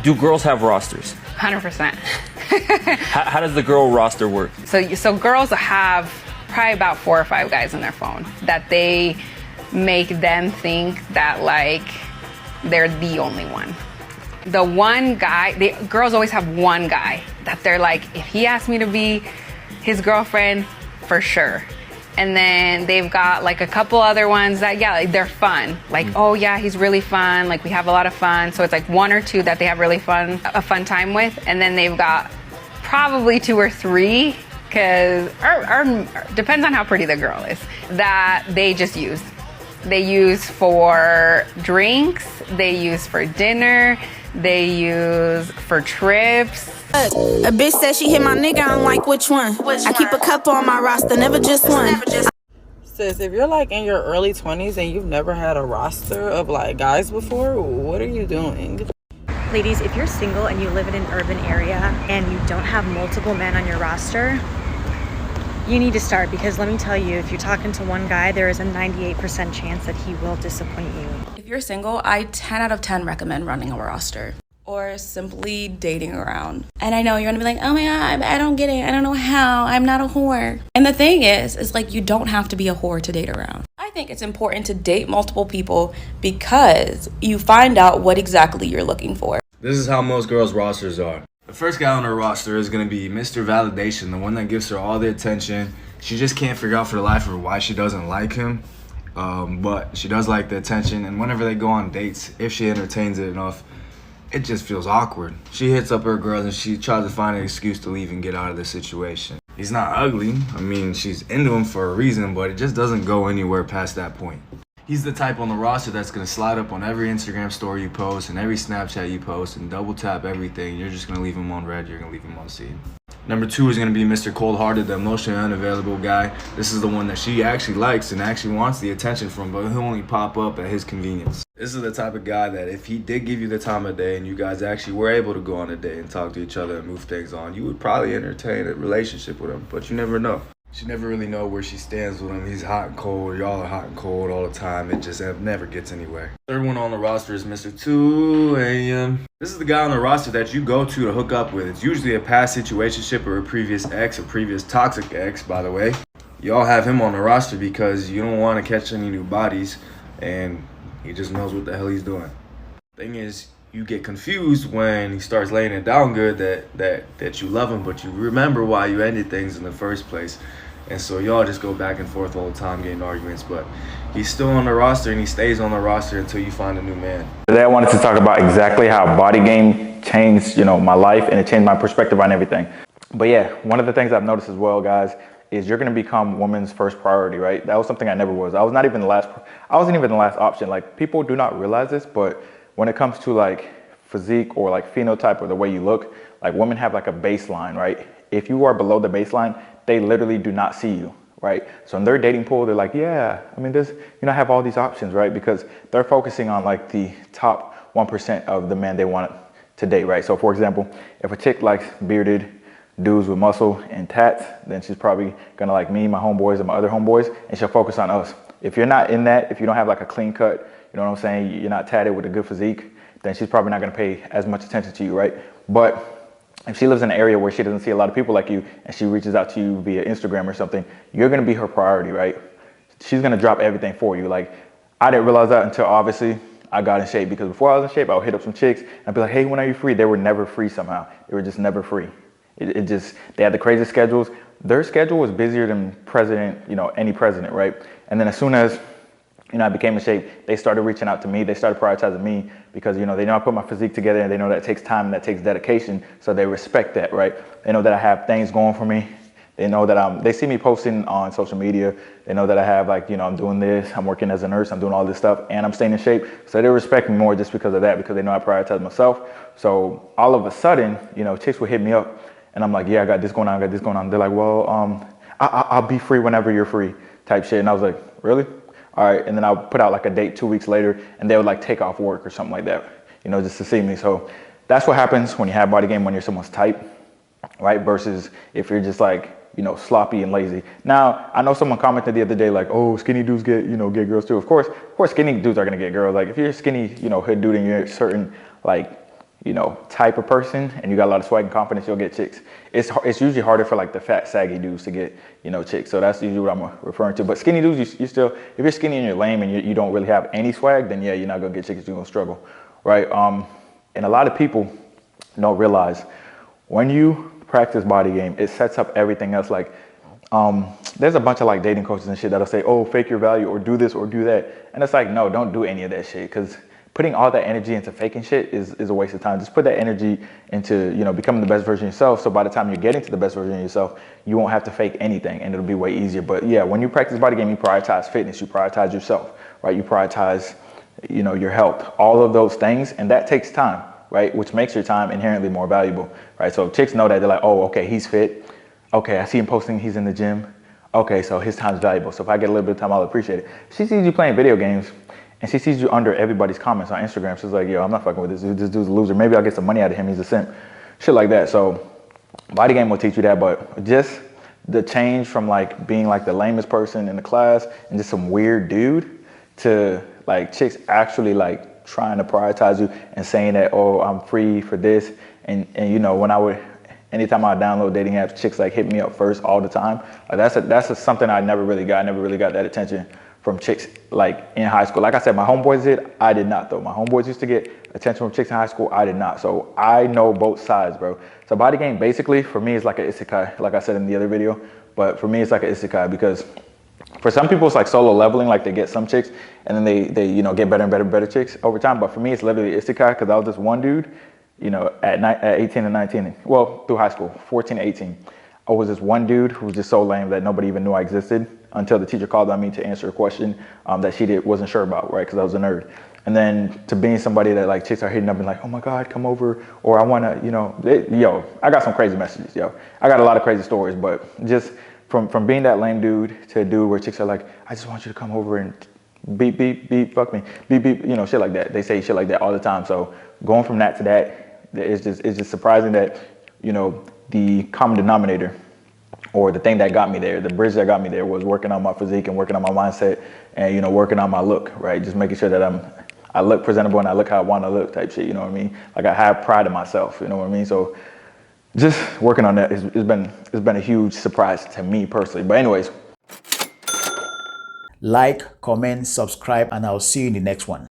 Do girls have rosters? 100%. How does the girl roster work? So girls have probably about 4 or 5 guys on their phone that they make them think that like they're the only one. The one guy, girls always have one guy that they're like, if he asked me to be his girlfriend, for sure. And then they've got like a couple other ones that, yeah, like, they're fun. Like, oh yeah, he's really fun. Like we have a lot of fun. So it's like 1 or 2 that they have really a fun time with. And then they've got probably 2 or 3, because depends on how pretty the girl is, that they just use. They use for drinks, they use for dinner, they use for trips. A bitch said she hit my nigga, I'm like, which one? I keep a couple on my roster, never just one. Sis, if you're like in your early 20s and you've never had a roster of like guys before, what are you doing? Ladies, if you're single and you live in an urban area and you don't have multiple men on your roster, you need to start, because let me tell you, if you're talking to one guy, there is a 98% chance that he will disappoint you. If you're single, I 10 out of 10 recommend running a roster or simply dating around. And I know you're gonna be like, oh my God, I don't get it. I don't know how. I'm not a whore. And the thing is like, you don't have to be a whore to date around. I think it's important to date multiple people because you find out what exactly you're looking for. This is how most girls' rosters are. The first guy on her roster is going to be Mr. Validation, the one that gives her all the attention. She just can't figure out for the life of her why she doesn't like him, but she does like the attention. And whenever they go on dates, if she entertains it enough, it just feels awkward. She hits up her girls and she tries to find an excuse to leave and get out of the situation. He's not ugly. I mean, she's into him for a reason, but it just doesn't go anywhere past that point. He's the type on the roster that's going to slide up on every Instagram story you post and every Snapchat you post and double tap everything. You're just going to leave him on red. You're going to leave him on seen. Number 2 is going to be Mr. Cold-Hearted, the emotionally unavailable guy. This is the one that she actually likes and actually wants the attention from, but he'll only pop up at his convenience. This is the type of guy that if he did give you the time of day and you guys actually were able to go on a date and talk to each other and move things on, you would probably entertain a relationship with him, but you never know. She never really know where she stands with him. He's hot and cold. Y'all are hot and cold all the time. It just never gets anywhere. Third one on the roster is Mr. 2 AM. This is the guy on the roster that you go to hook up with. It's usually a past situationship or a previous ex, a previous toxic ex, by the way. Y'all have him on the roster because you don't want to catch any new bodies, and he just knows what the hell he's doing. Thing is, you get confused when he starts laying it down good that you love him, but you remember why you ended things in the first place. And so y'all just go back and forth all the time getting arguments, but he's still on the roster and he stays on the roster until you find a new man. Today I wanted to talk about exactly how body game changed, my life, and it changed my perspective on everything. But yeah, one of the things I've noticed as well, guys, is you're going to become women's first priority, right? That was something I never was. I wasn't even the last option. Like, people do not realize this, but when it comes to like physique or like phenotype or the way you look, like women have like a baseline, right? If you are below the baseline, they literally do not see you, right? So in their dating pool, they're like, yeah, I mean, I have all these options, right? Because they're focusing on like the top 1% of the men they want to date, right? So for example, if a chick likes bearded dudes with muscle and tats, then she's probably gonna like me, my homeboys, and my other homeboys, and she'll focus on us. If you're not in that, if you don't have like a clean cut, you know what I'm saying, you're not tatted with a good physique, then she's probably not gonna pay as much attention to you, right? But if she lives in an area where she doesn't see a lot of people like you and she reaches out to you via Instagram or something, you're gonna be her priority, right? She's gonna drop everything for you. Like, I didn't realize that until obviously I got in shape, because before I was in shape, I would hit up some chicks and I'd be like, hey, when are you free? They were never free somehow. They were just never free. They had the craziest schedules. Their schedule was busier than any president, right? And then as soon as I became in shape, they started reaching out to me. They started prioritizing me because, they know I put my physique together and they know that it takes time and that takes dedication. So they respect that, right? They know that I have things going for me. They know that they see me posting on social media. They know that I have I'm doing this, I'm working as a nurse, I'm doing all this stuff, and I'm staying in shape. So they respect me more just because of that, because they know I prioritize myself. So all of a sudden, chicks would hit me up and I'm like, yeah, I got this going on, I got this going on. They're like, well, I'll be free whenever you're free type shit. And I was like, really? All right, and then I'll put out like a date 2 weeks later and they would like take off work or something like that, just to see me. So that's what happens when you have body game, when you're someone's type, right? Versus if you're just like, sloppy and lazy. Now, I know someone commented the other day like, oh, skinny dudes get girls too. Of course, skinny dudes are gonna get girls. Like if you're a skinny, hood dude and you're certain like you know, type of person and you got a lot of swag and confidence, you'll get chicks. It's usually harder for like the fat, saggy dudes to get, you know, chicks. So that's usually what I'm referring to. But skinny dudes, you still, if you're skinny and you're lame and you don't really have any swag, then yeah, you're not gonna get chicks, you're gonna struggle, right? And a lot of people don't realize when you practice body game, it sets up everything else. Like, there's a bunch of like dating coaches and shit that'll say, oh, fake your value or do this or do that. And it's like, no, don't do any of that shit. Because putting all that energy into faking shit is a waste of time. Just put that energy into, you know, becoming the best version of yourself. So by the time you're getting to the best version of yourself, you won't have to fake anything and it'll be way easier. But yeah, when you practice body game, you prioritize fitness, you prioritize yourself, right? You prioritize, you know, your health, all of those things. And that takes time, right? Which makes your time inherently more valuable, right? So if chicks know that, they're like, oh, okay, he's fit. Okay, I see him posting, he's in the gym. Okay, so his time's valuable. So if I get a little bit of time, I'll appreciate it. She sees you playing video games and she sees you under everybody's comments on Instagram. She's like, yo, I'm not fucking with this dude. This dude's a loser. Maybe I'll get some money out of him. He's a simp. Shit like that. So body game will teach you that, but just the change from like being like the lamest person in the class and just some weird dude to like chicks actually like trying to prioritize you and saying that, oh, I'm free for this. And you know, anytime I download dating apps, chicks like hit me up first all the time. Like that's something I never really got. I never really got that attention from chicks like in high school. Like I said, my homeboys did. I did not though. My homeboys used to get attention from chicks in high school. I did not. So I know both sides, bro. So body game basically for me is like an isekai, like I said in the other video. But for me, it's like an isekai because for some people it's like solo leveling, like they get some chicks and then they you know get better and better chicks over time. But for me, it's literally isekai because I was this one dude. You know, at 18 and 19, well, through high school, 14 to 18, I was this one dude who was just so lame that nobody even knew I existed until the teacher called on me to answer a question that she wasn't sure about, right? Because I was a nerd. And then to being somebody that like chicks are hitting up and like, oh my God, come over, or I want to, you know, yo, I got some crazy messages, yo. I got a lot of crazy stories, but just from being that lame dude to a dude where chicks are like, I just want you to come over and beep, beep, beep, fuck me, beep, beep, you know, shit like that. They say shit like that all the time. So going from that to that, it's just surprising that, you know, the common denominator or the thing that got me there, the bridge that got me there was working on my physique and working on my mindset and, you know, working on my look, right? Just making sure that I look presentable and I look how I want to look type shit, you know what I mean? Like I have pride in myself, you know what I mean? So just working on that it's been a huge surprise to me personally. But anyways. Like, comment, subscribe, and I'll see you in the next one.